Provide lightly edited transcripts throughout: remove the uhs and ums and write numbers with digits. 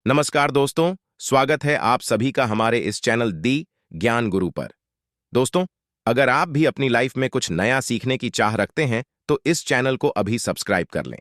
नमस्कार दोस्तों, स्वागत है आप सभी का हमारे इस चैनल दी ज्ञान गुरु पर। दोस्तों, अगर आप भी अपनी लाइफ में कुछ नया सीखने की चाह रखते हैं तो इस चैनल को अभी सब्सक्राइब कर लें।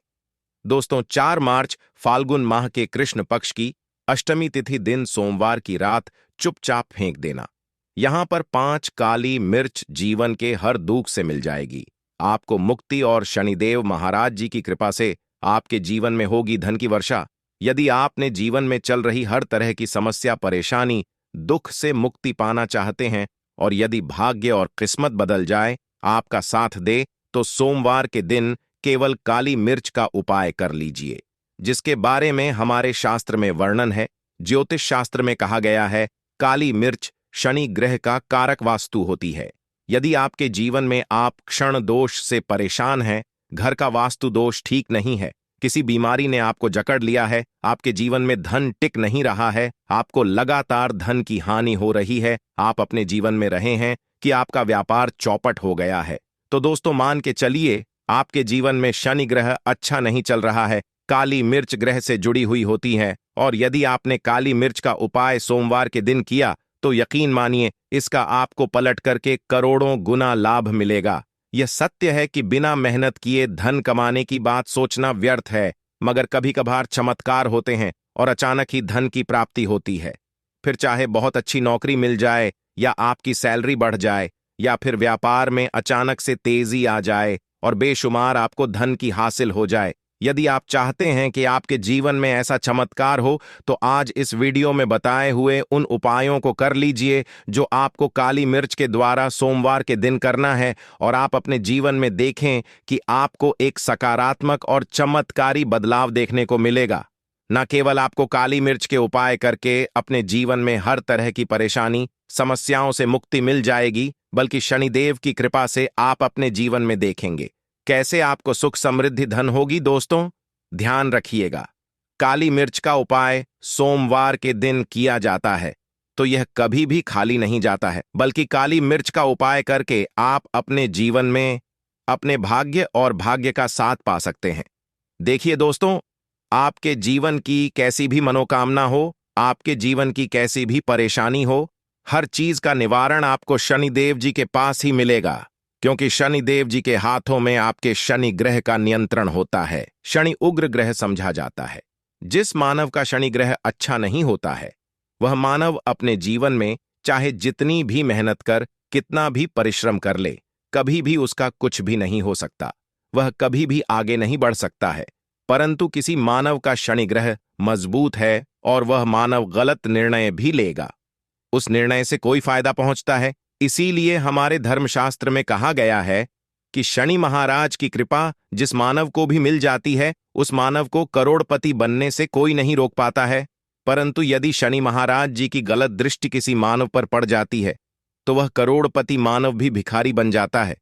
दोस्तों, 4 मार्च फाल्गुन माह के कृष्ण पक्ष की अष्टमी तिथि दिन सोमवार की रात चुपचाप फेंक देना। यहां पर 5 काली मिर्च जीवन के हर दुख से मिल जाएगी। आपको मुक्ति और शनिदेव महाराज जी की कृपा से आपके जीवन में होगी धन की वर्षा। यदि आपने जीवन में चल रही हर तरह की समस्या, परेशानी, दुख से मुक्ति पाना चाहते हैं और यदि भाग्य और किस्मत बदल जाए, आपका साथ दे, तो सोमवार के दिन केवल काली मिर्च का उपाय कर लीजिए, जिसके बारे में हमारे शास्त्र में वर्णन है। ज्योतिष शास्त्र में कहा गया है, काली मिर्च शनि ग्रह का कारक वास्तु होती है। यदि आपके जीवन में आप क्षण दोष से परेशान हैं, घर का वास्तु दोष ठीक नहीं है, किसी बीमारी ने आपको जकड़ लिया है, आपके जीवन में धन टिक नहीं रहा है, आपको लगातार धन की हानि हो रही है, आप अपने जीवन में रहे हैं कि आपका व्यापार चौपट हो गया है, तो दोस्तों मान के चलिए आपके जीवन में शनि ग्रह अच्छा नहीं चल रहा है, काली मिर्च ग्रह से जुड़ी हुई होती है। और यदि आपने काली मिर्च का उपाय सोमवार के दिन किया तो यकीन मानिए इसका आपको पलट करके करोड़ों गुना लाभ मिलेगा। यह सत्य है कि बिना मेहनत किए धन कमाने की बात सोचना व्यर्थ है, मगर कभी कभार चमत्कार होते हैं और अचानक ही धन की प्राप्ति होती है। फिर चाहे बहुत अच्छी नौकरी मिल जाए या आपकी सैलरी बढ़ जाए या फिर व्यापार में अचानक से तेजी आ जाए और बेशुमार आपको धन की हासिल हो जाए। यदि आप चाहते हैं कि आपके जीवन में ऐसा चमत्कार हो तो आज इस वीडियो में बताए हुए उन उपायों को कर लीजिए जो आपको काली मिर्च के द्वारा सोमवार के दिन करना है, और आप अपने जीवन में देखें कि आपको एक सकारात्मक और चमत्कारी बदलाव देखने को मिलेगा। न केवल आपको काली मिर्च के उपाय करके अपने जीवन में हर तरह की परेशानी, समस्याओं से मुक्ति मिल जाएगी, बल्कि शनिदेव की कृपा से आप अपने जीवन में देखेंगे कैसे आपको सुख समृद्धि धन होगी। दोस्तों, ध्यान रखिएगा, काली मिर्च का उपाय सोमवार के दिन किया जाता है तो यह कभी भी खाली नहीं जाता है, बल्कि काली मिर्च का उपाय करके आप अपने जीवन में अपने भाग्य और भाग्य का साथ पा सकते हैं। देखिए दोस्तों, आपके जीवन की कैसी भी मनोकामना हो, आपके जीवन की कैसी भी परेशानी हो, हर चीज का निवारण आपको शनिदेव जी के पास ही मिलेगा, क्योंकि शनिदेव जी के हाथों में आपके शनि ग्रह का नियंत्रण होता है। शनि उग्र ग्रह समझा जाता है। जिस मानव का शनि ग्रह अच्छा नहीं होता है, वह मानव अपने जीवन में चाहे जितनी भी मेहनत कर, कितना भी परिश्रम कर ले, कभी भी उसका कुछ भी नहीं हो सकता, वह कभी भी आगे नहीं बढ़ सकता है। परंतु किसी मानव का शनि ग्रह मजबूत है और वह मानव गलत निर्णय भी लेगा, उस निर्णय से कोई फायदा पहुंचता है। इसीलिए हमारे धर्मशास्त्र में कहा गया है कि शनि महाराज की कृपा जिस मानव को भी मिल जाती है, उस मानव को करोड़पति बनने से कोई नहीं रोक पाता है। परंतु यदि शनि महाराज जी की गलत दृष्टि किसी मानव पर पड़ जाती है तो वह करोड़पति मानव भी भिखारी बन जाता है।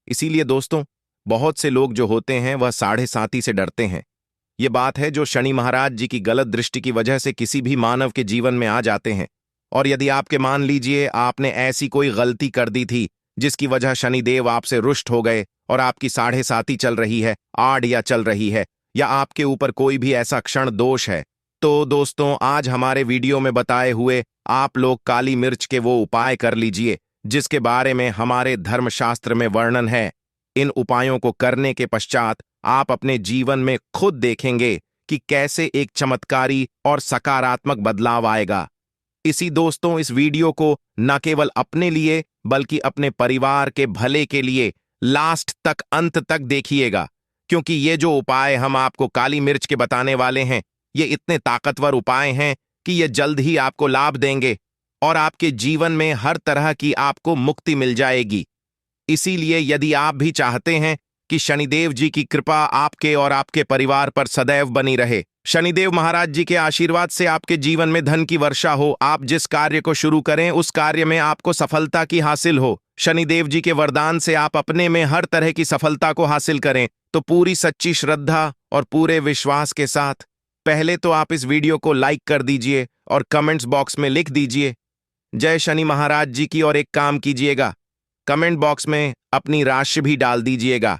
इसीलिए दोस्तों, बहुत से लोग जो होते हैं वह साढ़े साती से डरते हैं। ये बात है जो शनि महाराज जी की गलत दृष्टि की वजह से किसी भी मानव के जीवन में आ जाते हैं। और यदि आपके मान लीजिए आपने ऐसी कोई गलती कर दी थी जिसकी वजह शनिदेव आपसे रुष्ट हो गए और आपकी साढ़े साती चल रही है, आड़ या चल रही है, या आपके ऊपर कोई भी ऐसा क्षण दोष है, तो दोस्तों आज हमारे वीडियो में बताए हुए आप लोग काली मिर्च के वो उपाय कर लीजिए जिसके बारे में हमारे धर्मशास्त्र में वर्णन है। इन उपायों को करने के पश्चात आप अपने जीवन में खुद देखेंगे कि कैसे एक चमत्कारी और सकारात्मक बदलाव आएगा। दोस्तों, इस वीडियो को न केवल अपने लिए बल्कि अपने परिवार के भले के लिए लास्ट तक, अंत तक देखिएगा, क्योंकि ये जो उपाय हम आपको काली मिर्च के बताने वाले हैं, ये इतने ताकतवर उपाय हैं कि ये जल्द ही आपको लाभ देंगे और आपके जीवन में हर तरह की आपको मुक्ति मिल जाएगी। इसीलिए यदि आप भी चाहते हैं कि शनिदेव जी की कृपा आपके और आपके परिवार पर सदैव बनी रहे, शनिदेव महाराज जी के आशीर्वाद से आपके जीवन में धन की वर्षा हो, आप जिस कार्य को शुरू करें उस कार्य में आपको सफलता की हासिल हो, शनिदेव जी के वरदान से आप अपने में हर तरह की सफलता को हासिल करें, तो पूरी सच्ची श्रद्धा और पूरे विश्वास के साथ पहले तो आप इस वीडियो को लाइक कर दीजिए और कमेंट्स बॉक्स में लिख दीजिए जय शनि महाराज जी की, और एक काम कीजिएगा, कमेंट बॉक्स में अपनी राशि भी डाल दीजिएगा।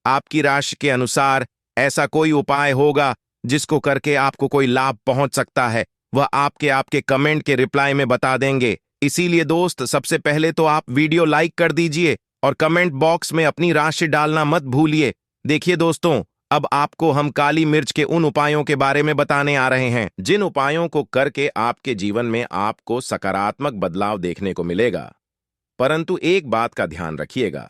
आपकी राशि के अनुसार ऐसा कोई उपाय होगा जिसको करके आपको कोई लाभ पहुंच सकता है, वह आपके आपके कमेंट के रिप्लाई में बता देंगे। इसीलिए दोस्त, सबसे पहले तो आप वीडियो लाइक कर दीजिए और कमेंट बॉक्स में अपनी राशि डालना मत भूलिए। देखिए दोस्तों, अब आपको हम काली मिर्च के उन उपायों के बारे में बताने आ रहे हैं जिन उपायों को करके आपके जीवन में आपको सकारात्मक बदलाव देखने को मिलेगा। परंतु एक बात का ध्यान रखिएगा,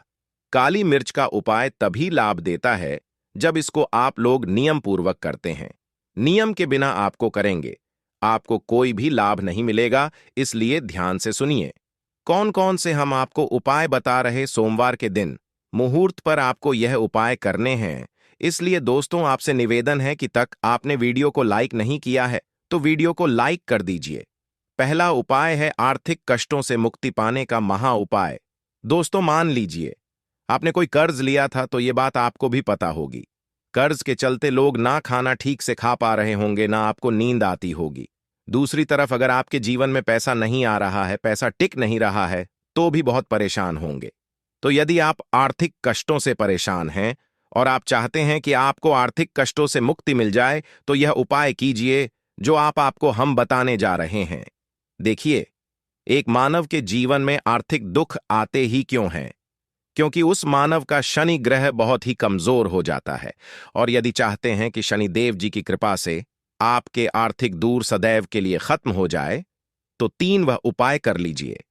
काली मिर्च का उपाय तभी लाभ देता है जब इसको आप लोग नियम पूर्वक करते हैं। नियम के बिना आपको करेंगे, आपको कोई भी लाभ नहीं मिलेगा, इसलिए ध्यान से सुनिए। कौन कौन से हम आपको उपाय बता रहे। सोमवार के दिन मुहूर्त पर आपको यह उपाय करने हैं। इसलिए दोस्तों, आपसे निवेदन है कि तक आपने वीडियो को लाइक नहीं किया है तो वीडियो को लाइक कर दीजिए। पहला उपाय है आर्थिक कष्टों से मुक्ति पाने का महा उपाय। दोस्तों, मान लीजिए आपने कोई कर्ज लिया था तो ये बात आपको भी पता होगी। कर्ज के चलते लोग ना खाना ठीक से खा पा रहे होंगे, ना आपको नींद आती होगी। दूसरी तरफ अगर आपके जीवन में पैसा नहीं आ रहा है, पैसा टिक नहीं रहा है, तो भी बहुत परेशान होंगे। तो यदि आप आर्थिक कष्टों से परेशान हैं और आप चाहते हैं कि आपको आर्थिक कष्टों से मुक्ति मिल जाए, तो यह उपाय कीजिए जो आपको हम बताने जा रहे हैं। देखिए, एक मानव के जीवन में आर्थिक दुख आते ही क्यों हैं? क्योंकि उस मानव का शनि ग्रह बहुत ही कमजोर हो जाता है। और यदि चाहते हैं कि शनिदेव जी की कृपा से आपके आर्थिक दूर सदैव के लिए खत्म हो जाए, तो 3 वह उपाय कर लीजिए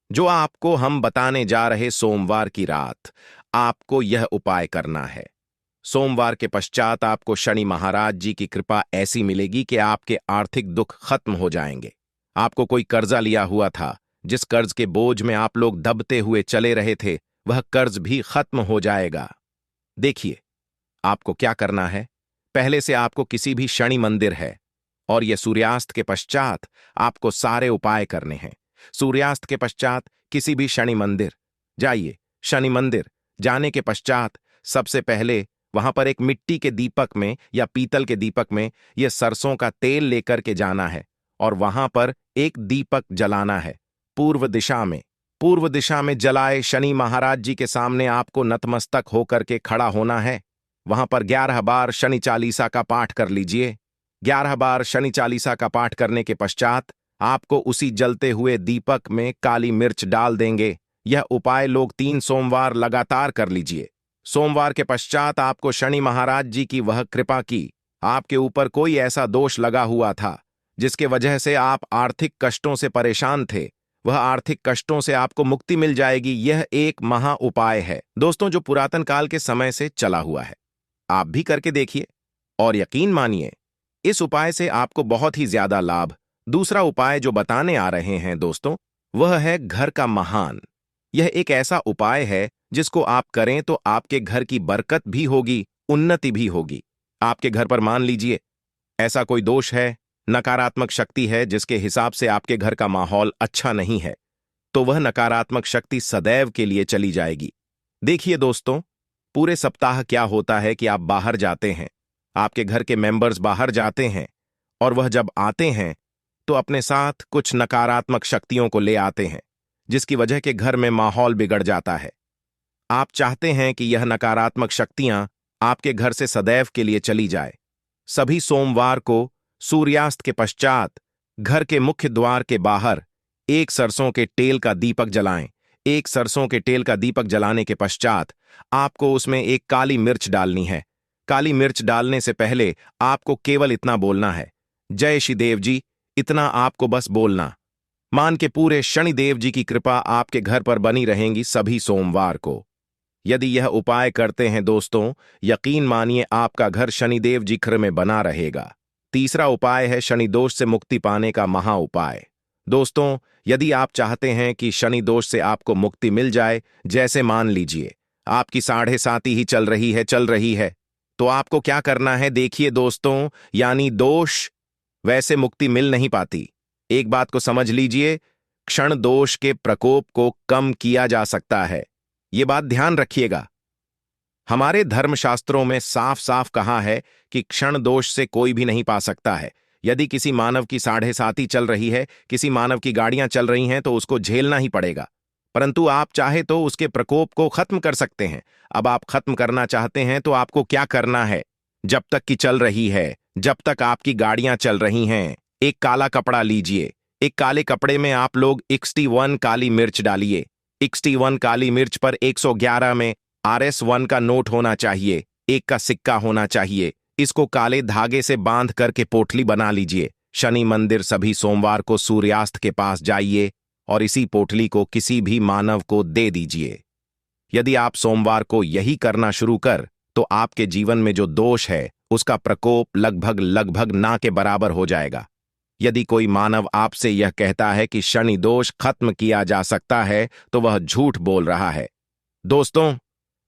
जो आपको हम बताने जा रहे। सोमवार की रात आपको यह उपाय करना है। सोमवार के पश्चात आपको शनि महाराज जी की कृपा ऐसी मिलेगी कि आपके आर्थिक दुख खत्म हो जाएंगे। आपको कोई कर्जा लिया हुआ था, जिस कर्ज के बोझ में आप लोग दबते हुए चले रहे थे, वह कर्ज भी खत्म हो जाएगा। देखिए, आपको क्या करना है। पहले से आपको किसी भी शनि मंदिर है और यह सूर्यास्त के पश्चात आपको सारे उपाय करने हैं। सूर्यास्त के पश्चात किसी भी शनि मंदिर जाइए। शनि मंदिर जाने के पश्चात सबसे पहले वहां पर एक मिट्टी के दीपक में या पीतल के दीपक में यह सरसों का तेल लेकर के जाना है और वहां पर एक दीपक जलाना है पूर्व दिशा में। पूर्व दिशा में जलाए शनि महाराज जी के सामने आपको नतमस्तक होकर के खड़ा होना है। वहां पर 11 बार शनि चालीसा का पाठ कर लीजिए। 11 बार शनि चालीसा का पाठ करने के पश्चात आपको उसी जलते हुए दीपक में काली मिर्च डाल देंगे। यह उपाय लोग 3 सोमवार लगातार कर लीजिए। सोमवार के पश्चात आपको शनि महाराज जी की वह कृपा की आपके ऊपर कोई ऐसा दोष लगा हुआ था जिसके वजह से आप आर्थिक कष्टों से परेशान थे, वह आर्थिक कष्टों से आपको मुक्ति मिल जाएगी। यह एक महा उपाय है दोस्तों, जो पुरातन काल के समय से चला हुआ है। आप भी करके देखिए और यकीन मानिए, इस उपाय से आपको बहुत ही ज्यादा लाभ। दूसरा उपाय जो बताने आ रहे हैं दोस्तों, वह है घर का महान। यह एक ऐसा उपाय है जिसको आप करें तो आपके घर की बरकत भी होगी, उन्नति भी होगी। आपके घर पर मान लीजिए ऐसा कोई दोष है, नकारात्मक शक्ति है जिसके हिसाब से आपके घर का माहौल अच्छा नहीं है, तो वह नकारात्मक शक्ति सदैव के लिए चली जाएगी। देखिए दोस्तों, पूरे सप्ताह क्या होता है कि आप बाहर जाते हैं, आपके घर के मेंबर्स बाहर जाते हैं और वह जब आते हैं तो अपने साथ कुछ नकारात्मक शक्तियों को ले आते हैं, जिसकी वजह के घर में माहौल बिगड़ जाता है। आप चाहते हैं कि यह नकारात्मक शक्तियां आपके घर से सदैव के लिए चली जाए। सभी सोमवार को सूर्यास्त के पश्चात घर के मुख्य द्वार के बाहर एक सरसों के तेल का दीपक जलाएं। एक सरसों के तेल का दीपक जलाने के पश्चात आपको उसमें एक काली मिर्च डालनी है। काली मिर्च डालने से पहले आपको केवल इतना बोलना है, जय श्रीदेव जी। इतना आपको बस बोलना। मान के पूरे शनिदेव जी की कृपा आपके घर पर बनी रहेंगी सभी सोमवार को। यदि यह उपाय करते हैं दोस्तों, यकीन मानिए आपका घर शनिदेव जी कृपा में बना रहेगा। तीसरा उपाय है शनि दोष से मुक्ति पाने का महा उपाय। दोस्तों, यदि आप चाहते हैं कि शनि दोष से आपको मुक्ति मिल जाए, जैसे मान लीजिए आपकी 7.5 ही चल रही है, तो आपको क्या करना है। देखिए दोस्तों, यानी दोष वैसे मुक्ति मिल नहीं पाती। एक बात को समझ लीजिए, क्षण दोष के प्रकोप को कम किया जा सकता है। ये बात ध्यान रखिएगा। हमारे धर्मशास्त्रों में साफ साफ कहा है कि क्षण दोष से कोई भी नहीं पा सकता है। यदि किसी मानव की 7.5 चल रही है, किसी मानव की गाड़ियां चल रही हैं, तो उसको झेलना ही पड़ेगा। परंतु आप चाहे तो उसके प्रकोप को खत्म कर सकते हैं। अब आप खत्म करना चाहते हैं तो आपको क्या करना है। जब तक कि चल रही है, जब तक आपकी गाड़ियां चल रही हैं, एक काला कपड़ा लीजिए। एक काले कपड़े में आप लोग 61 काली मिर्च डालिए। 61 काली मिर्च पर 111 में RS1 का नोट होना चाहिए, एक का सिक्का होना चाहिए। इसको काले धागे से बांध करके पोटली बना लीजिए। शनि मंदिर सभी सोमवार को सूर्यास्त के पास जाइए और इसी पोटली को किसी भी मानव को दे दीजिए। यदि आप सोमवार को यही करना शुरू कर तो आपके जीवन में जो दोष है उसका प्रकोप लगभग लगभग ना के बराबर हो जाएगा। यदि कोई मानव आपसे यह कहता है कि शनि दोष खत्म किया जा सकता है तो वह झूठ बोल रहा है। दोस्तों,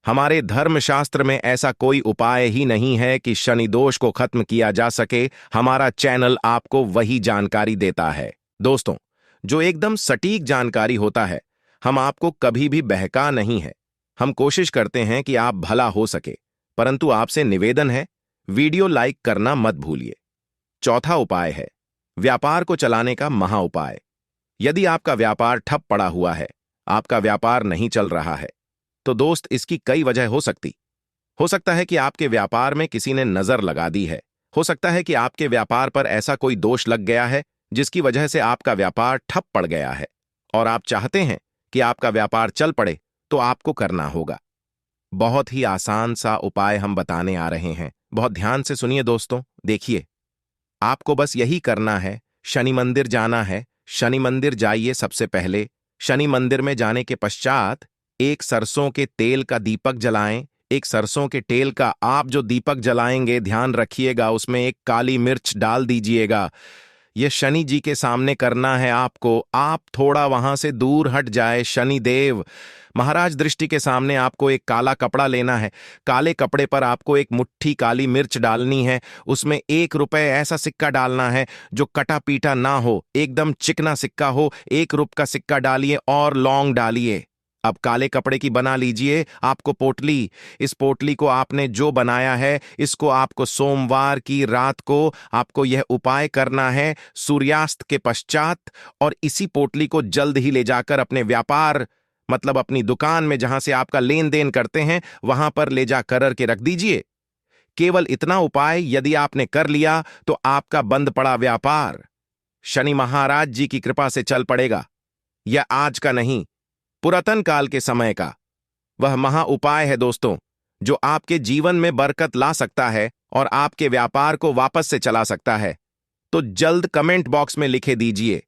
हमारे धर्मशास्त्र में ऐसा कोई उपाय ही नहीं है कि शनि दोष को खत्म किया जा सके। हमारा चैनल आपको वही जानकारी देता है दोस्तों, जो एकदम सटीक जानकारी होता है। हम आपको कभी भी बहका नहीं है। हम कोशिश करते हैं कि आप भला हो सके, परंतु आपसे निवेदन है, वीडियो लाइक करना मत भूलिए। चौथा उपाय है व्यापार को चलाने का महा उपाय। यदि आपका व्यापार ठप पड़ा हुआ है, आपका व्यापार नहीं चल रहा है, तो दोस्त इसकी कई वजह हो सकता है कि आपके व्यापार में किसी ने नजर लगा दी है। हो सकता है कि आपके व्यापार पर ऐसा कोई दोष लग गया है जिसकी वजह से आपका व्यापार ठप पड़ गया है और आप चाहते हैं कि आपका व्यापार चल पड़े, तो आपको करना होगा। बहुत ही आसान सा उपाय हम बताने आ रहे हैं। बहुत ध्यान से सुनिए दोस्तों। देखिए, आपको बस यही करना है, शनि मंदिर जाना है। शनि मंदिर जाइए। सबसे पहले शनि मंदिर में जाने के पश्चात एक सरसों के तेल का दीपक जलाएं। एक सरसों के तेल का आप जो दीपक जलाएंगे, ध्यान रखिएगा उसमें एक काली मिर्च डाल दीजिएगा। यह शनि जी के सामने करना है आपको। आप थोड़ा वहां से दूर हट जाए। शनि देव महाराज दृष्टि के सामने आपको एक काला कपड़ा लेना है। काले कपड़े पर आपको एक मुट्ठी काली मिर्च डालनी है। उसमें 1 रुपए ऐसा सिक्का डालना है जो कटा पीटा ना हो, एकदम चिकना सिक्का हो। 1 रुपए का सिक्का डालिए और लौंग डालिए। अब काले कपड़े की बना लीजिए आपको पोटली। इस पोटली को आपने जो बनाया है, इसको आपको सोमवार की रात को आपको यह उपाय करना है सूर्यास्त के पश्चात, और इसी पोटली को जल्द ही ले जाकर अपने व्यापार मतलब अपनी दुकान में जहां से आपका लेन देन करते हैं वहां पर ले जा कर के रख दीजिए। केवल इतना उपाय यदि आपने कर लिया तो आपका बंद पड़ा व्यापार शनि महाराज जी की कृपा से चल पड़ेगा। यह आज का नहीं, पुरातन काल के समय का वह महा उपाय है दोस्तों, जो आपके जीवन में बरकत ला सकता है और आपके व्यापार को वापस से चला सकता है। तो जल्द कमेंट बॉक्स में लिखे दीजिए।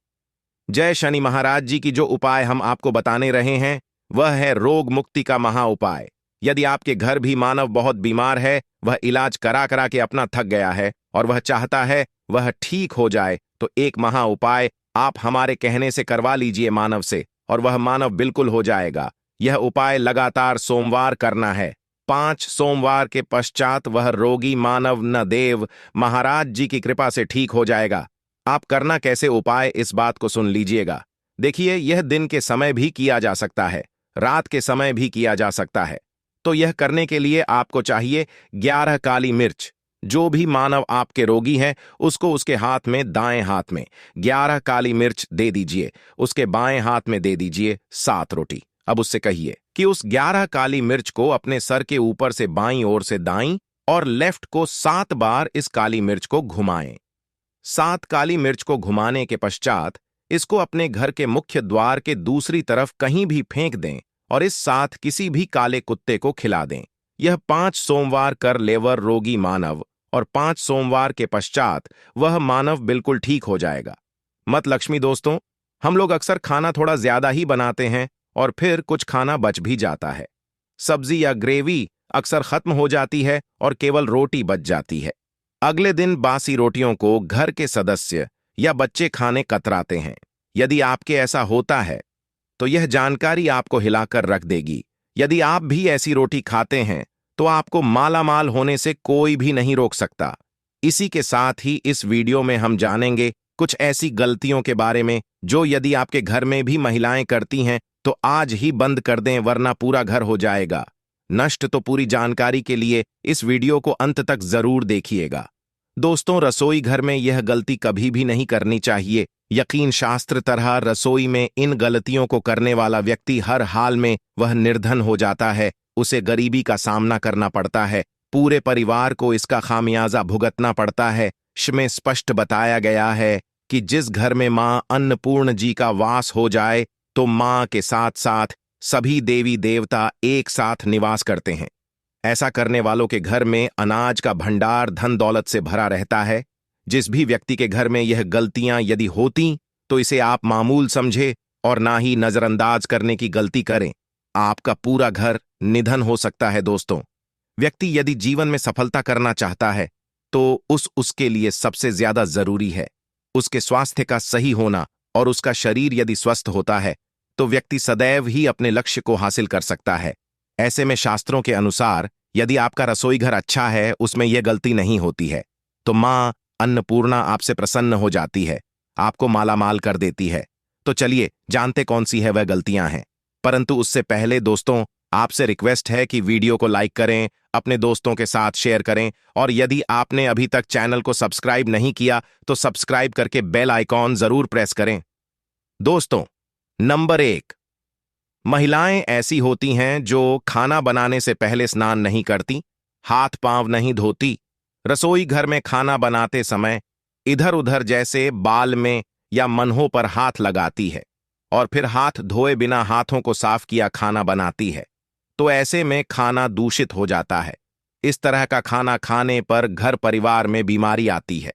जय शनि महाराज जी की जो उपाय हम आपको बताने रहे हैं वह है रोग मुक्ति का महा उपाय। यदि आपके घर भी मानव बहुत बीमार है, वह इलाज करा करा के अपना थक गया है और वह चाहता है वह ठीक हो जाए, तो एक महा उपाय आप हमारे कहने से करवा लीजिए मानव से, और वह मानव बिल्कुल हो जाएगा। यह उपाय लगातार सोमवार करना है। 5 सोमवार के पश्चात वह रोगी मानव न देव महाराज जी की कृपा से ठीक हो जाएगा। आप करना कैसे उपाय, इस बात को सुन लीजिएगा। देखिए, यह दिन के समय भी किया जा सकता है, रात के समय भी किया जा सकता है। तो यह करने के लिए आपको चाहिए 11 काली मिर्च। जो भी मानव आपके रोगी है उसको उसके हाथ में, दाएं हाथ में 11 काली मिर्च दे दीजिए। उसके बाएं हाथ में दे दीजिए 7 रोटी। अब उससे कहिए कि उस 11 काली मिर्च को अपने सर के ऊपर से बाईं ओर से दाईं और लेफ्ट को 7 बार इस काली मिर्च को घुमाएं। 7 काली मिर्च को घुमाने के पश्चात इसको अपने घर के मुख्य द्वार के दूसरी तरफ कहीं भी फेंक दें और इस साथ किसी भी काले कुत्ते को खिला दें। यह 5 सोमवार कर लेवर रोगी मानव, और 5 सोमवार के पश्चात वह मानव बिल्कुल ठीक हो जाएगा। मत लक्ष्मी दोस्तों, हम लोग अक्सर खाना थोड़ा ज्यादा ही बनाते हैं और फिर कुछ खाना बच भी जाता है। सब्जी या ग्रेवी अक्सर खत्म हो जाती है और केवल रोटी बच जाती है। अगले दिन बासी रोटियों को घर के सदस्य या बच्चे खाने कतराते हैं। यदि आपके ऐसा होता है तो यह जानकारी आपको हिलाकर रख देगी। यदि आप भी ऐसी रोटी खाते हैं तो आपको मालामाल होने से कोई भी नहीं रोक सकता। इसी के साथ ही इस वीडियो में हम जानेंगे कुछ ऐसी गलतियों के बारे में जो यदि आपके घर में भी महिलाएं करती हैं तो आज ही बंद कर दें, वरना पूरा घर हो जाएगा नष्ट। तो पूरी जानकारी के लिए इस वीडियो को अंत तक जरूर देखिएगा। दोस्तों, रसोई घर में यह गलती कभी भी नहीं करनी चाहिए। यकीन शास्त्र तरह रसोई में इन गलतियों को करने वाला व्यक्ति हर हाल में वह निर्धन हो जाता है, उसे गरीबी का सामना करना पड़ता है, पूरे परिवार को इसका खामियाजा भुगतना पड़ता है। में स्पष्ट बताया गया है कि जिस घर में मां अन्नपूर्ण जी का वास हो जाए तो मां के साथ साथ सभी देवी देवता एक साथ निवास करते हैं। ऐसा करने वालों के घर में अनाज का भंडार धन दौलत से भरा रहता है। जिस भी व्यक्ति के घर में यह गलतियां यदि होती तो इसे आप मामूल समझे और ना ही नजरअंदाज करने की गलती करें। आपका पूरा घर निधन हो सकता है। दोस्तों, व्यक्ति यदि जीवन में सफलता करना चाहता है तो उसके लिए सबसे ज्यादा जरूरी है उसके स्वास्थ्य का सही होना, और उसका शरीर यदि स्वस्थ होता है तो व्यक्ति सदैव ही अपने लक्ष्य को हासिल कर सकता है। ऐसे में शास्त्रों के अनुसार यदि आपका रसोई घर अच्छा है, उसमें यह गलती नहीं होती है, तो मां अन्नपूर्णा आपसे प्रसन्न हो जाती है, आपको मालामाल कर देती है। तो चलिए जानते कौन सी है वह गलतियां हैं। परंतु उससे पहले दोस्तों, आपसे रिक्वेस्ट है कि वीडियो को लाइक करें, अपने दोस्तों के साथ शेयर करें, और यदि आपने अभी तक चैनल को सब्सक्राइब नहीं किया तो सब्सक्राइब करके बेल आइकॉन जरूर प्रेस करें। दोस्तों, नंबर 1, महिलाएं ऐसी होती हैं जो खाना बनाने से पहले स्नान नहीं करती, हाथ पांव नहीं धोती, रसोई घर में खाना बनाते समय इधर उधर जैसे बाल में या मनहों पर हाथ लगाती है और फिर हाथ धोए बिना हाथों को साफ किया खाना बनाती है। तो ऐसे में खाना दूषित हो जाता है। इस तरह का खाना खाने पर घर परिवार में बीमारी आती है।